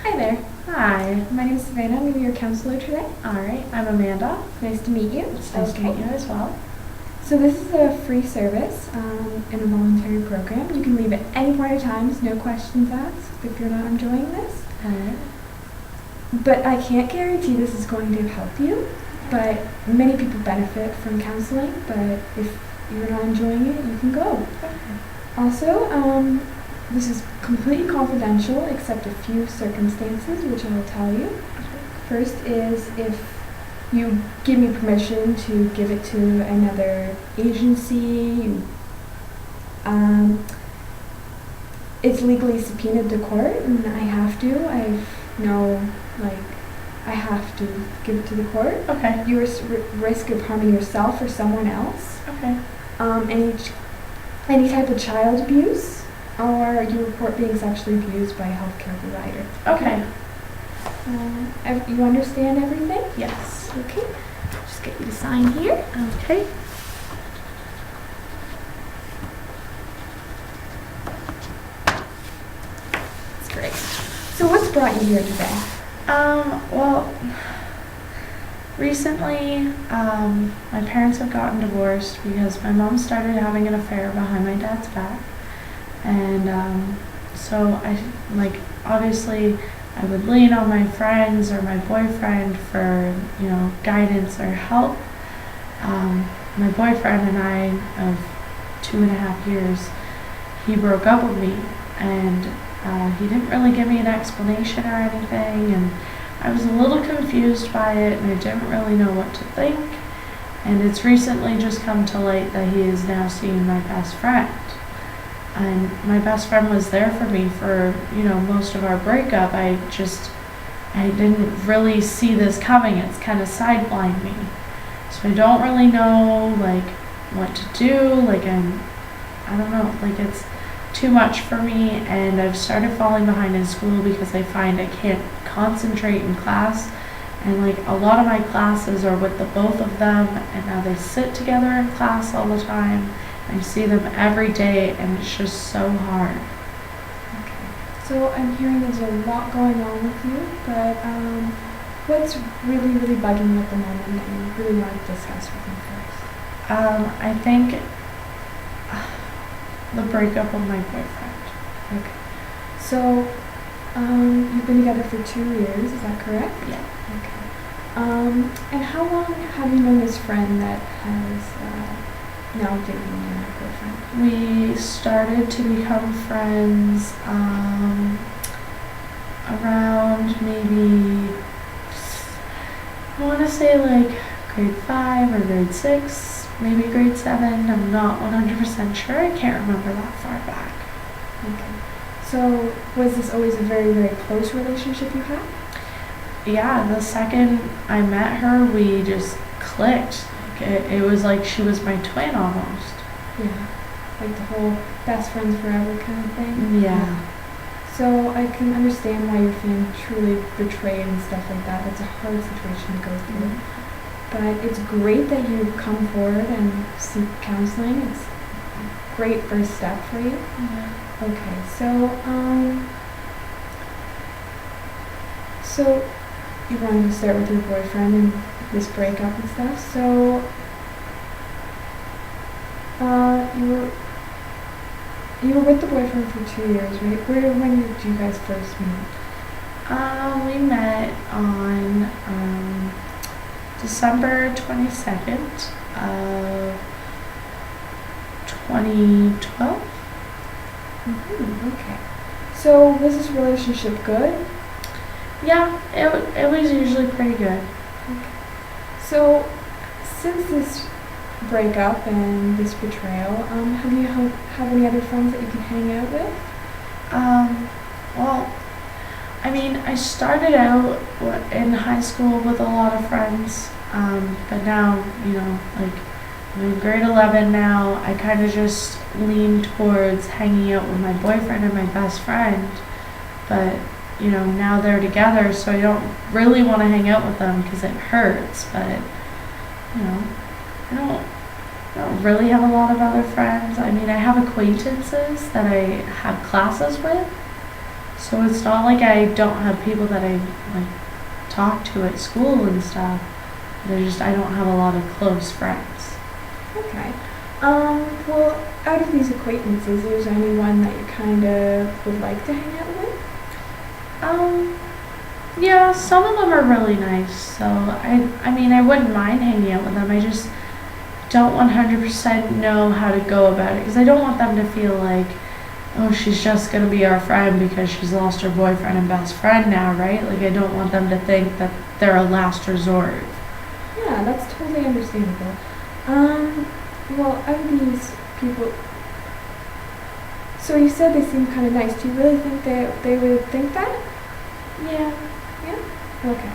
Hi there. Hi. My name is Savanna. I'm going to be your counselor today. Alright, I'm Amanda. Nice to meet you. It's nice to meet you as well. So this is a free service in a voluntary program. You can leave at any point of time. There's no questions asked if you're not enjoying this. Alright. But I can't guarantee this is going to help you. But many people benefit from counseling. But if you're not enjoying it, you can go. Okay. Also, this is completely confidential except a few circumstances, which I'll tell you. First is if you give me permission to give it to another agency, it's legally subpoenaed to court, and I have to. I have to give it to the court. Okay. You risk of harming yourself or someone else. Okay. Any type of child abuse, or you report being sexually abused by a healthcare provider. Okay. You understand everything? Yes. Okay. Just get you to sign here. Okay. That's great. So what's brought you here today? Well, recently, my parents have gotten divorced because my mom started having an affair behind my dad's back. And, so obviously, I would lean on my friends or my boyfriend for, guidance or help. My boyfriend and I, of 2.5 years, he broke up with me, and he didn't really give me an explanation or anything, and I was a little confused by it, and I didn't really know what to think. And it's recently just come to light that he is now seeing my best friend. And my best friend was there for me for, most of our breakup. I didn't really see this coming. It's kind of sidelined me. So I don't really know, what to do. I don't know, it's too much for me. And I've started falling behind in school because I find I can't concentrate in class. And, a lot of my classes are with the both of them, and now they sit together in class all the time. I see them every day, and it's just so hard. Okay. So I'm hearing there's a lot going on with you, but what's really, really bugging you at the moment that you really want to discuss with me first? I think the breakup with my boyfriend. Okay. So you've been together for 2 years, is that correct? Yeah. Okay. And how long have you known this friend that has now dating your boyfriend? We started to become friends around maybe, I want to say grade 5 or grade 6, maybe grade 7. I'm not 100% sure. I can't remember that far back. Okay. So was this always a very, very close relationship you had? Yeah, the second I met her, we just clicked. It was like she was my twin almost. Yeah, like the whole best friends forever kind of thing. Yeah. So I can understand why you're feeling truly betrayed and stuff like that. It's a hard situation to go through. Mm-hmm. But it's great that you've come forward and seek counseling. It's a great first step for you. Yeah. Okay, so you wanted to start with your boyfriend and this breakup and stuff. So you were with the boyfriend for 2 years, right? When did you guys first meet? We met on December 22nd of 2012. Okay. So was this relationship good? Yeah, it was usually pretty good. Okay. So since this breakup and this betrayal, have you have any other friends that you can hang out with? Well, I started out in high school with a lot of friends, but now, I'm in grade 11 now. I kind of just lean towards hanging out with my boyfriend and my best friend, but, now they're together, so I don't really want to hang out with them because it hurts, but, I don't really have a lot of other friends. I have acquaintances that I have classes with, So it's not like I don't have people that I like talk to at school and stuff. I don't have a lot of close friends. Okay. Well, out of these acquaintances, is there anyone that you kind of would like to hang out with? Um, yeah, some of them are really nice. So I mean, I wouldn't mind hanging out with them. I just don't 100% know how to go about it because I don't want them to feel like, oh, she's just gonna be our friend because she's lost her boyfriend and best friend now, right? Like, I don't want them to think that they're a last resort. Yeah, that's totally understandable. Well, out of these people, so you said they seem kind of nice. Do you really think they would think that? Yeah. Yeah? Okay.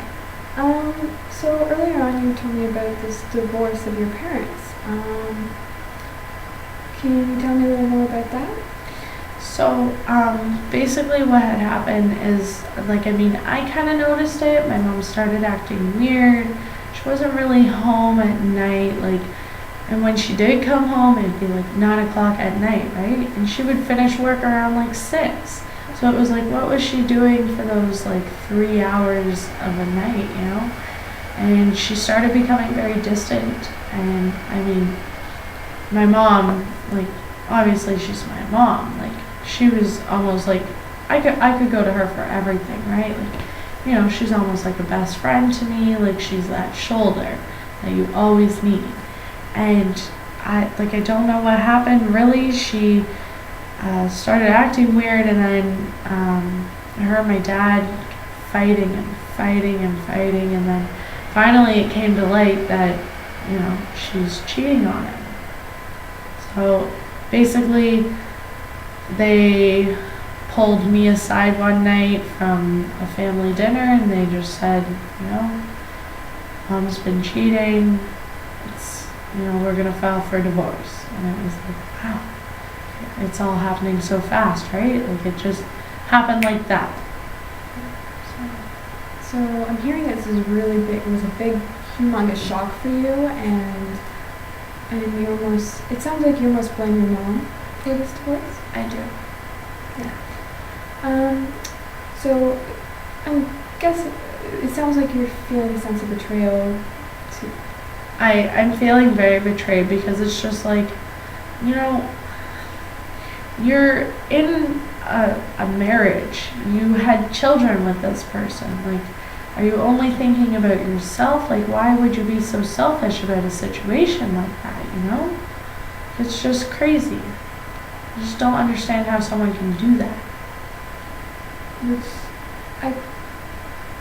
So earlier on you told me about this divorce of your parents. Can you tell me a little more about that? So, basically what had happened is, like, I mean, I kind of noticed it. My mom started acting weird. She wasn't really home at night, like, and when she did come home, it'd be like 9 o'clock at night, right? And she would finish work around like 6. So it was like, what was she doing for those like 3 hours of a night, you know? And she started becoming very distant. And I mean, my mom, like, obviously she's my mom. Like, she was almost like, I could go to her for everything, right? Like, you know, she's almost like a best friend to me. Like, she's that shoulder that you always need. And I don't know what happened really. She started acting weird, and then her and my dad fighting and fighting and fighting, and then finally it came to light that, you know, she's cheating on him. So basically they pulled me aside one night from a family dinner and they just said, you know, Mom's been cheating. It's, you know, we're gonna file for divorce. And it was like, wow, it's all happening so fast, right? Like, it just happened like that. So I'm hearing that this is really big. It was a big, humongous shock for you, and you almost. It sounds like you almost blame your mom for this divorce. I do. Yeah. So I guess it sounds like you're feeling a sense of betrayal too. I'm feeling very betrayed because it's just like, you know, you're in a marriage. You had children with this person. Like, are you only thinking about yourself? Like, why would you be so selfish about a situation like that, you know? It's just crazy. I just don't understand how someone can do that.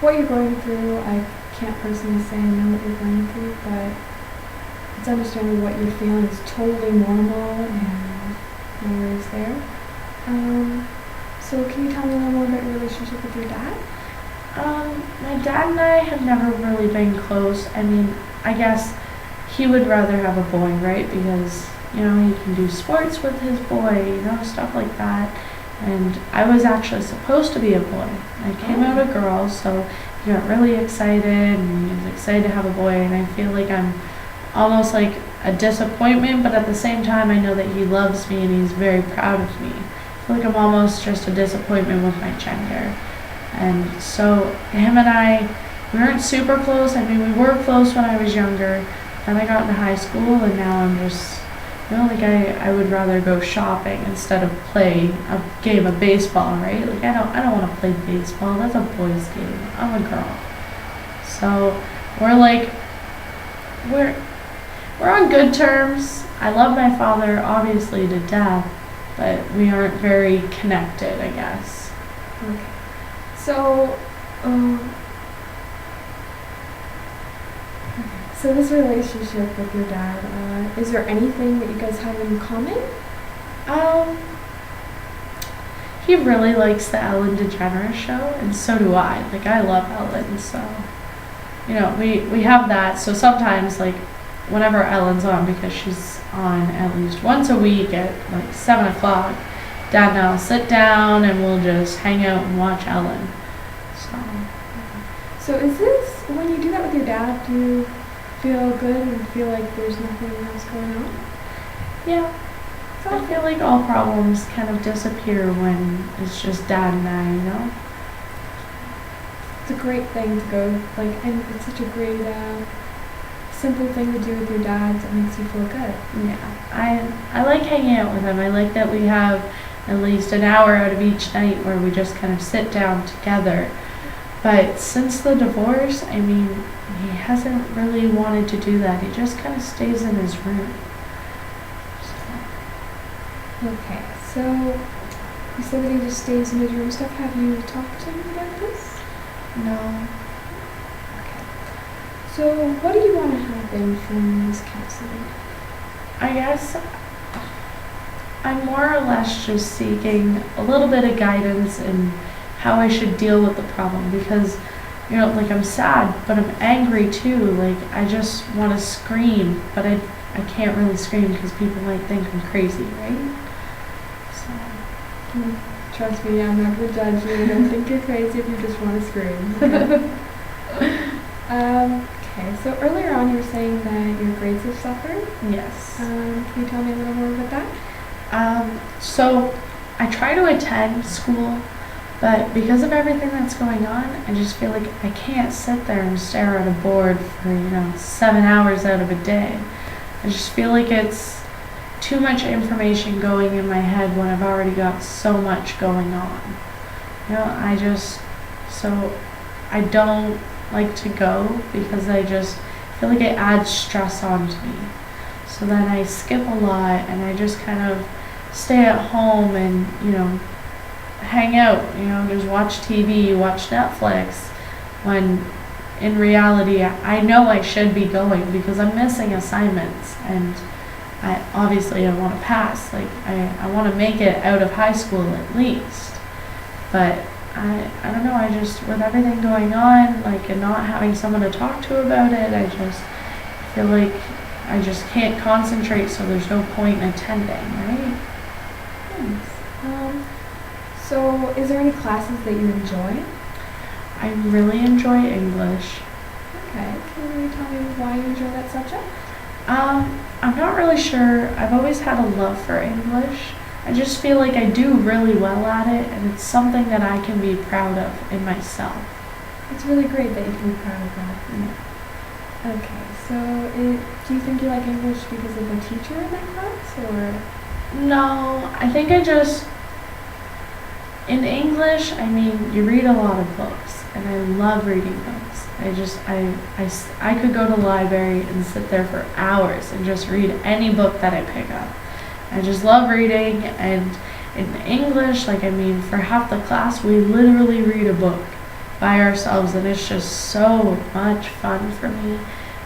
What you're going through, I can't personally say I know what you're going through, but it's understandable what you're feeling is totally normal and no worries there. So can you tell me a little more about your relationship with your dad? My dad and I have never really been close. I mean, I guess he would rather have a boy, right? Because, you know, he can do sports with his boy, you know, stuff like that. And I was actually supposed to be a boy. I came out a girl, so he got really excited and he was excited to have a boy, and I feel like I'm almost like a disappointment, but at the same time I know that he loves me and he's very proud of me. I feel like I'm almost just a disappointment with my gender. And so him and I, we weren't super close. I mean, we were close when I was younger. Then I got into high school, and now I'm just, you know, like I would rather go shopping instead of play a game of baseball, right? Like, I don't want to play baseball. That's a boys' game. I'm a girl. So we're on good terms. I love my father obviously to death, but we aren't very connected, I guess. Okay. So, so this relationship with your dad, is there anything that you guys have in common? He really likes the Ellen DeGeneres show, and so do I. Like, I love Ellen, so, you know, we have that. So sometimes, like, whenever Ellen's on, because she's on at least once a week at like 7 o'clock, Dad and I'll sit down and we'll just hang out and watch Ellen. So is this, when you do that with your dad, do you feel good and feel like there's nothing else going on? Yeah. I feel like all problems kind of disappear when it's just dad and I, you know? It's a great thing to go, like, and it's such a great, simple thing to do with your dad that makes you feel good. Yeah, I like hanging out with him. I like that we have at least an hour out of each night where we just kind of sit down together. But since the divorce, I mean, he hasn't really wanted to do that. He just kind of stays in his room. Okay, so you said that he just stays in his room stuff. Have you talked to him about this? No. Okay. So what do you want to happen from this counseling? I guess I'm more or less just seeking a little bit of guidance in how I should deal with the problem because, you know, like I'm sad, but I'm angry too. Like I just want to scream, but I can't really scream because people might think I'm crazy, right? So, trust me, I'm not going to judge you. I don't think you're crazy if you just want to scream. Okay, so earlier on you were saying that your grades have suffered. yes. Can you tell me a little more about that? So I try to attend school, but because of everything that's going on, I just feel like I can't sit there and stare at a board for, 7 hours out of a day. I just feel like it's too much information going in my head when I've already got so much going on. So I don't like to go because I just feel like it adds stress onto me. So then I skip a lot and I just kind of stay at home and, hang out, just watch TV, watch Netflix, when in reality I know I should be going because I'm missing assignments and I want to pass. Like I want to make it out of high school at least. But I don't know, I just, with everything going on, like, and not having someone to talk to about it, I just feel like I just can't concentrate, so there's no point in attending, right? Thanks. So is there any classes that you enjoy? I really enjoy English. Okay, can you tell me why you enjoy that subject? I'm not really sure. I've always had a love for English. I just feel like I do really well at it, and it's something that I can be proud of in myself. It's really great that you can be proud of that. Yeah. Okay, so do you think you like English because of the teacher in that class, or? No, I think in English, I mean, you read a lot of books, and I love reading books. I could go to the library and sit there for hours and just read any book that I pick up. I just love reading, and in English, for half the class, we literally read a book by ourselves, and it's just so much fun for me.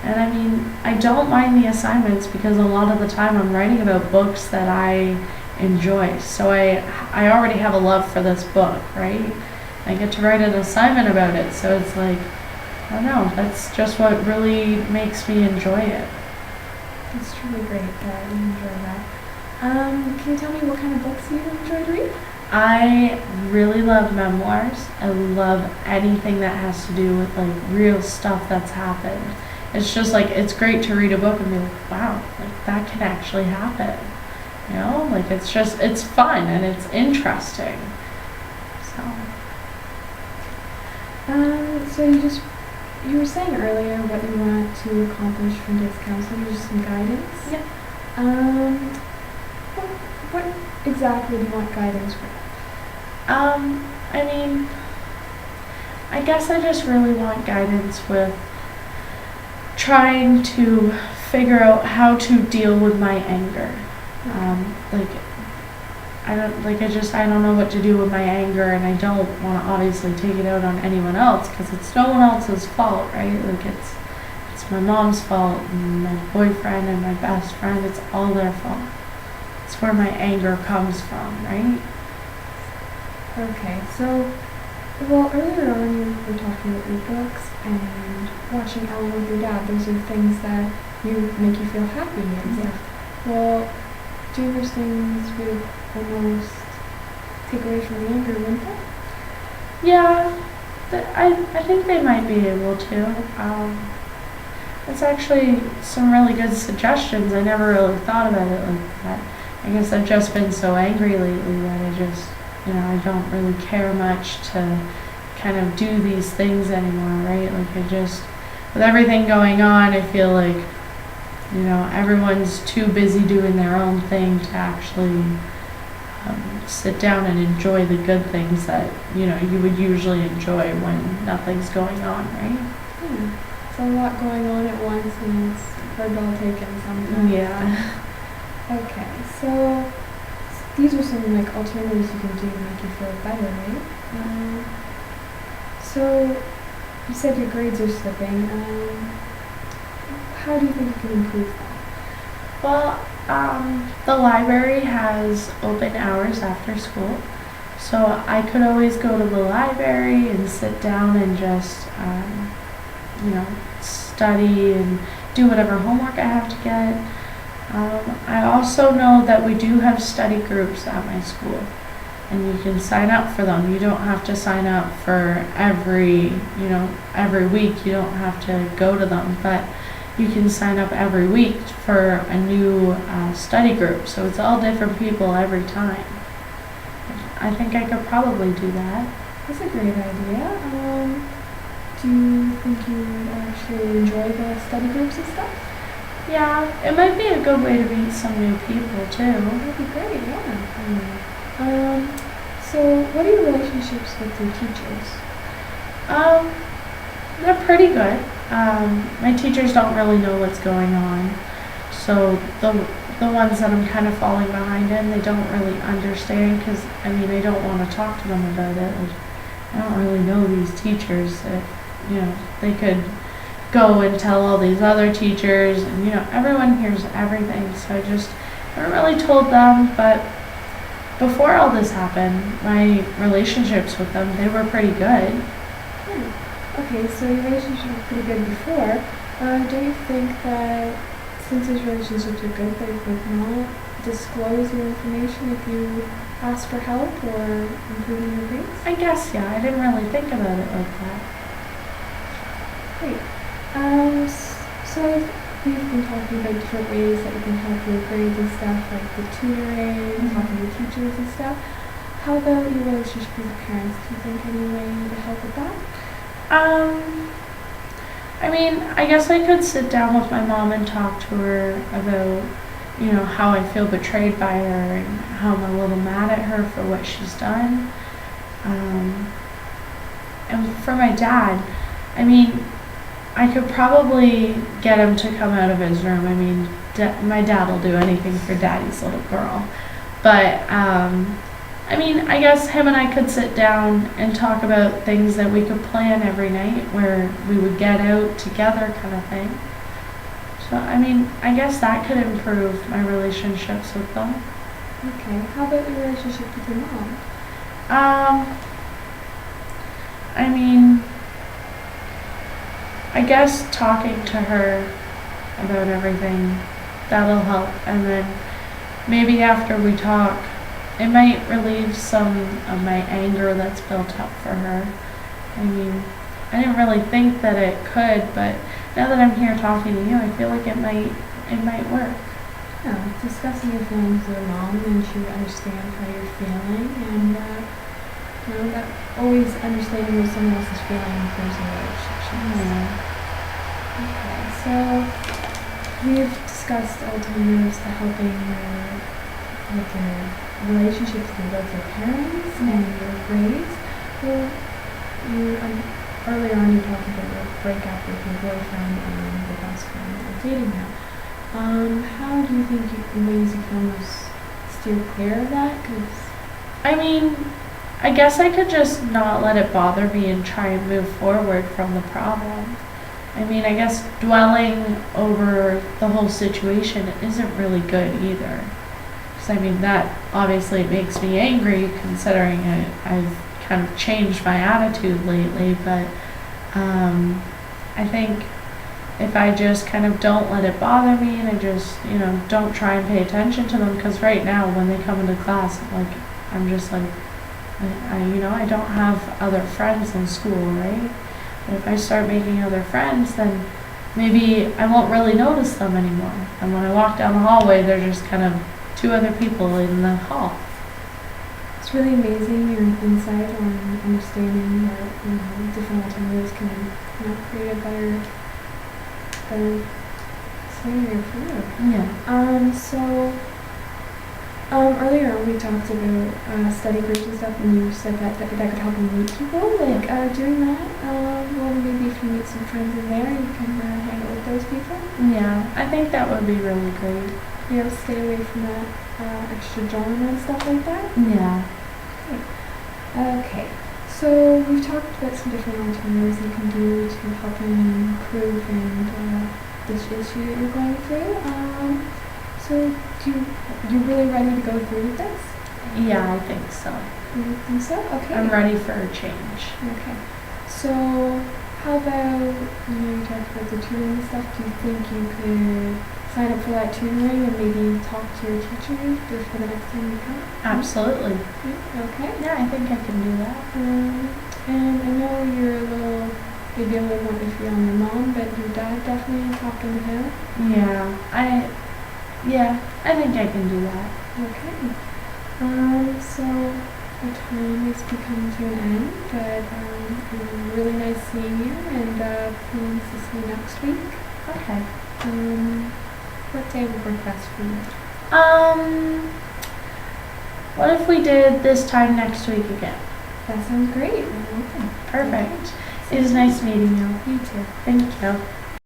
And I don't mind the assignments because a lot of the time I'm writing about books that I enjoy. So I already have a love for this book, right? I get to write an assignment about it, so it's like, I don't know, that's just what really makes me enjoy it. It's truly great that you enjoy that. Can you tell me what kind of books you enjoy to read? I really love memoirs. I love anything that has to do with real stuff that's happened. It's just it's great to read a book and be like, wow, that can actually happen. It's fun and it's interesting. So you were saying earlier what you want to accomplish from this counseling, just some guidance. Yep. What exactly do you want guidance for? I guess I just really want guidance with trying to figure out how to deal with my anger. I don't know what to do with my anger, and I don't want to obviously take it out on anyone else because it's no one else's fault, right? It's my mom's fault, and my boyfriend and my best friend. It's all their fault. It's where my anger comes from, right? Okay, so, earlier on you were talking about your books and watching Ellen with your dad. Those are things that make you feel happy and stuff. Well, doing those things would almost take away from the anger, wouldn't it? Yeah, I think they might be able to. It's actually some really good suggestions. I never really thought about it like that. I guess I've just been so angry lately that I just, I don't really care much to kind of do these things anymore, right? Like with everything going on, I feel like, everyone's too busy doing their own thing to actually sit down and enjoy the good things that, you would usually enjoy when nothing's going on, right? It's a lot going on at once and it's hard to all take in sometimes. Yeah. Okay, so these are some alternatives you can do to make you feel better, right? So you said your grades are slipping. How do you think you can improve that? Well, the library has open hours after school, so I could always go to the library and sit down and just, study and do whatever homework I have to get. I also know that we do have study groups at my school, and you can sign up for them. You don't have to sign up for every week. You don't have to go to them, but you can sign up every week for a new study group. So it's all different people every time. I think I could probably do that. That's a great idea. Do you think you would actually enjoy the study groups and stuff? Yeah, it might be a good way to meet some new people too. That'd be great, yeah. So what are your relationships with your teachers? They're pretty good. My teachers don't really know what's going on, so the ones that I'm kind of falling behind in, they don't really understand because I don't want to talk to them about it. I don't really know these teachers. They could go and tell all these other teachers, and everyone hears everything. So I haven't really told them. But before all this happened, my relationships with them, they were pretty good. Okay, so your relationships were pretty good before. Do you think that since those relationships are good, they would not disclose your information if you ask for help or improving your grades? I guess, yeah. I didn't really think about it like that. Great. So we've been talking about different ways that you can help your grades and stuff, like the tutoring, talking to teachers and stuff. How about your relationship with your parents? Do you think any way to help with that? I guess I could sit down with my mom and talk to her about, how I feel betrayed by her and how I'm a little mad at her for what she's done. And for my dad, I could probably get him to come out of his room. My dad will do anything for daddy's little girl. But, I guess him and I could sit down and talk about things that we could plan every night where we would get out together kind of thing. So, I guess that could improve my relationships with them. Okay, how about your relationship with your mom? I guess talking to her about everything, that'll help. And then maybe after we talk, it might relieve some of my anger that's built up for her. I didn't really think that it could, but now that I'm here talking to you, I feel like it might work. Yeah, discussing your feelings with your mom, and she would understand how you're feeling, and that always understanding what someone else is feeling improves a relationship. Okay, so we've discussed alternatives to helping with your relationships with both your parents and your grades. Well, earlier on you talked about your breakup with your boyfriend and your best friend or dating now. How do you think ways you can almost steer clear of that? I guess I could just not let it bother me and try and move forward from the problem. I guess dwelling over the whole situation isn't really good either. Because that obviously makes me angry considering I've kind of changed my attitude lately, but I think if I just kind of don't let it bother me and I just, don't try and pay attention to them, because right now when they come into class, I'm just like, I don't have other friends in school, right? But if I start making other friends, then maybe I won't really notice them anymore. And when I walk down the hallway, they're just kind of two other people in the hall. It's really amazing your insight on understanding that different alternatives can create a better scenario for you. Yeah. So earlier on we talked about study groups and stuff, and you said that could help you meet people. Doing that, well, maybe if you meet some friends in there, you can hang out with those people. Yeah, I think that would be really great. Stay away from that extra drama and stuff like that. Yeah. Okay, so we've talked about some different alternatives you can do to help you improve and this issue that you're going through. So you really ready to go through with this? Yeah, I think so. You think so? Okay. I'm ready for a change. Okay. So how about, you talked about the tutoring and stuff. Do you think you could sign up for that tutoring and maybe talk to your teacher for the next time you come? Absolutely. Okay. Yeah, I think I can do that. And I know you're maybe a little more iffy on your mom, but your dad definitely talking to him. Yeah, I think I can do that. Okay. So our time is becoming to an end, but really nice seeing you, and plans to see you next week. Okay. What day would work best for you? What if we did this time next week again? That sounds great. You're welcome. Perfect. Okay. It was nice meeting you. You too. Thank you.